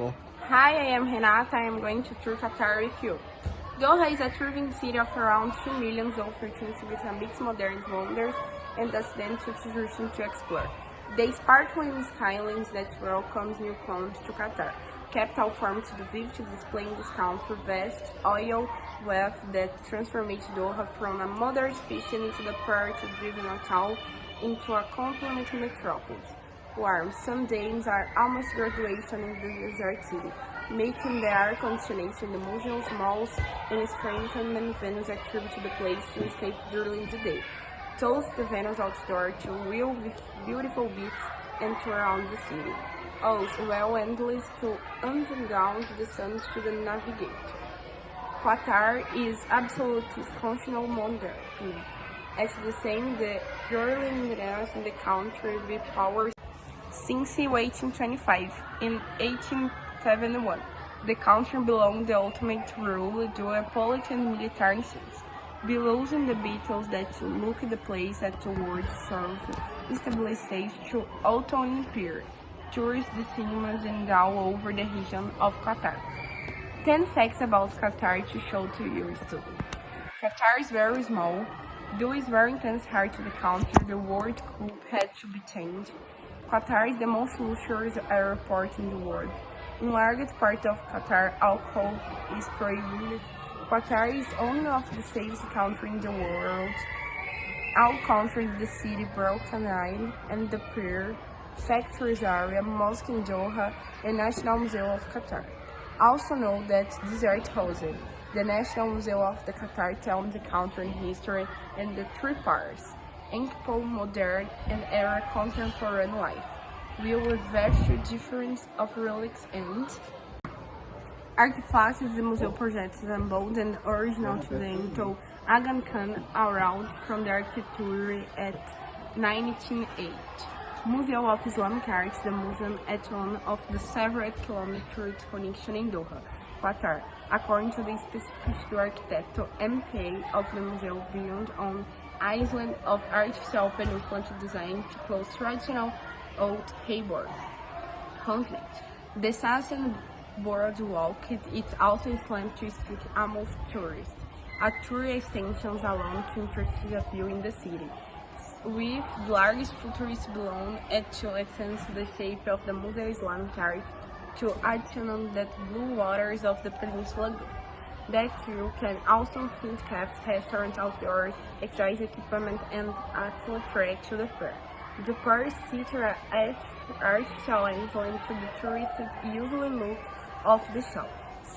Well, Hi, I am Renata. I am going to tour Qatar with you. Doha is a thriving city of around 2 million opportunities with a mix of modern wonders and accidental tradition to explore. The sparkling skylines that welcomes newcomers to Qatar. Capital formed to the vivid display in this country vast oil wealth that transformed Doha from a modern fishing into the poverty-driven town into a complete metropolis. Warm sun days are almost graduation in the desert city, making the air conditioning, the museums, malls, and entertainment venues activity the place to escape during the day. Toast the venues outdoor to real beautiful beaches and tour around the city. Also, well endless to underground the sun to the navigate. Qatar is absolutely functional modern. At the same, the growing interest in the country with power since 1825. In 1871, the country belonged the ultimate rule to a political and military sense. Below in the battles that look the place at the world serve established to autumn empire, tourist cinemas and all over the region of Qatar. 10 facts about Qatar to show to your students. Qatar is very small. Though it's very intense hard to the country, the World Cup had to be changed. Qatar is the most luxurious airport in the world. In largest part of Qatar, alcohol is prohibited. Qatar is one of the safest countries in the world. All countries, the city, Broken Island, and the Pier, Factories Area, Mosque in Doha, and National Museum of Qatar. Also know that Desert Housing, the National Museum of the Qatar, tells the country history and the three parts. Ancient, modern, and era contemporary life, with vast difference of relics and artifacts. The museum projects bold and original to the into Aga Khan around from the architecture at 1908. Museum of Islamic Art, the museum at one of the several kilometers connection in Doha, Qatar, according to the specific architect MPA of the museum beyond on island of artificial peninsula to design to close traditional old Hayboard continent. The Sassen boardwalk is also slammed to speak almost tourist. A tour extensions along to interesting a view in the city, with largest futurist balloon at to extend the shape of the Muslim Islamic Art to addition that blue waters of the peninsula. That you can also find cafes, restaurants, outdoor exercise equipment, and excellent track to the fair. The park features artificial island to the tourist usually look of the show,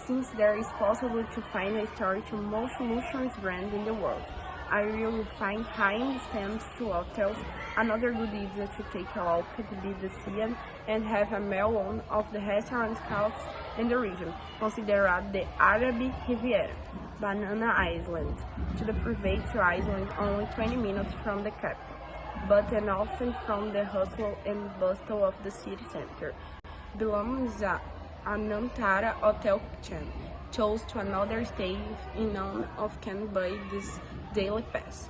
since there is possible to find a historic most luxurious brand in the world. I will find high-end stands to hotels. Another good idea to take a walk could be the sea and have a meal on of the restaurant cafes in the region, considered the Arab Riviera, Banana Island, to the private island only 20 minutes from the capital, but and often from the hustle and bustle of the city center. Belongs a Nantara hotel chain. Chose to another stay in none of can buy this daily pass.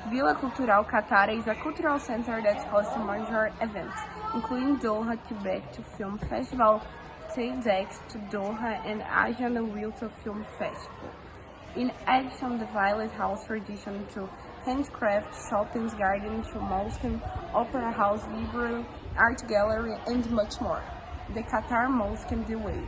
Vila Cultural Qatar is a cultural center that hosts major events, including Doha Tibet Film Festival, TEDx to Doha, and Asian Wilton Film Festival. In addition, the Violet House tradition to handcraft, shopping garden to mosque, opera house, library, art gallery, and much more. The Qatar Mosque and the Way.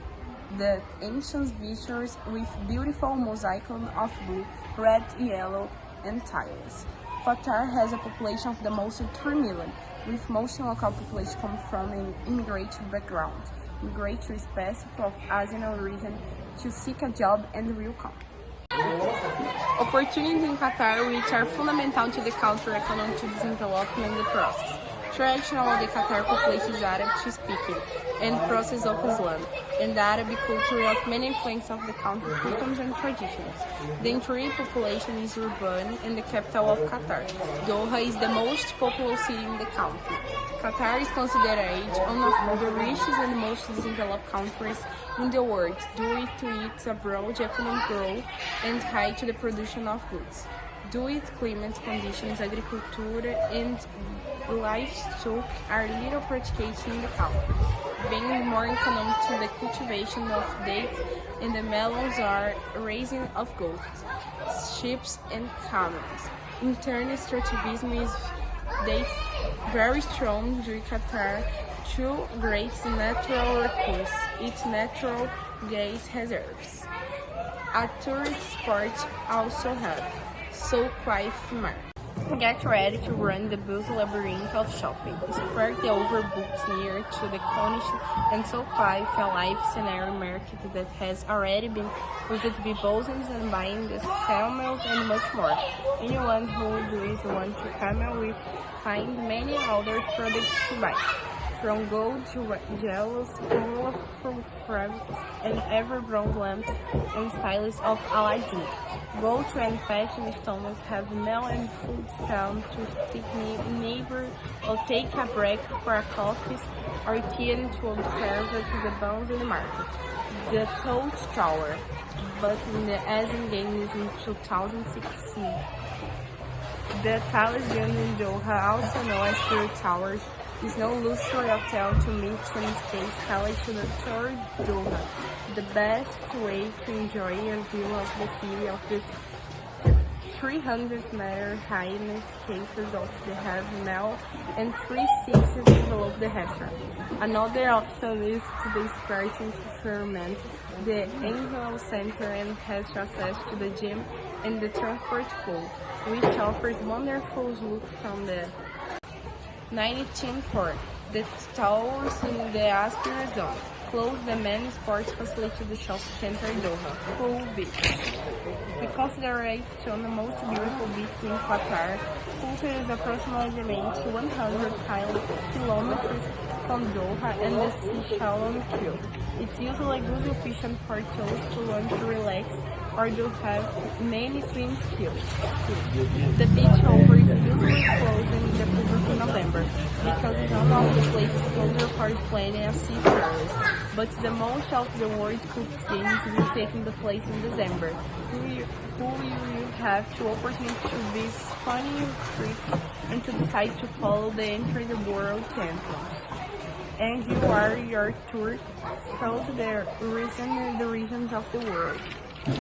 The ancient features with beautiful mosaic of blue, red, yellow, and tiles. Qatar has a population of the most 3 million, with most local population come from an immigrant background, migratory specific of Asian origin to seek a job and will come. Opportunities in Qatar which are fundamental to the country economic development and the process. Traditionally, the Qatar population is Arab speaking and process of Islam, and the Arabic culture of many influences of the country customs and traditions. The entire population is urban and the capital of Qatar. Doha is the most populous city in the country. Qatar is considered one of the richest and most developed countries in the world due to its broad economic growth and high to the production of goods. Due to its climate conditions, agriculture and livestock are little practiced in the country. being more economic to the cultivation of dates, and the melons are raising of goats, sheep, and camels. In turn, extractivism is dates very strong during Qatar to great natural recurse, its natural gas reserves. A tourist spot also have so quite smart. Get ready to run the busy labyrinth of shopping. Spread the overbooks near to the Cornish and so quite a live scenario market that has already been used to be bosoms and buying the camels and much more. Anyone who does want to camel will find many other products to buy. From gold to jewels, colorful fabrics, and ever-bronze lamps and styles of Aladdin. Go to and fashion stomach, have meal and foods come to stick neighbor or take a break for a coffee or tea and to observe the bones in the market. The Touch Tower, but as in games in 2016. The Talisman in Doha, also known as Spirit Towers, is no luxury hotel to meet and stay tailored to the Qatar-Doha, the best way to enjoy a view of the city of the 300-meter high escapes of the Have and 360 below the restaurant. Another option is to the starting to ferment the annual center and has access to the gym and the transport pool, which offers wonderful look from the 1940. The towers in the Aspire zone close the main sports facility of the shopping center Doha, Pool Beach. We consider it one of the most beautiful beaches in Qatar. Qatar is approximately 100 kilometers from Doha and the sea shallow Kiel. It's usually good location for those who want to relax or do have many swim skills. The beach over is usually closed in the public in November because it's one of the places closer for planning a sea cruise. But the most of the World Cup games will take place in December. Who will have the opportunity to visit funny trips and to decide to follow the Enter the World Champions. And you are your tour throughout the regions of the world.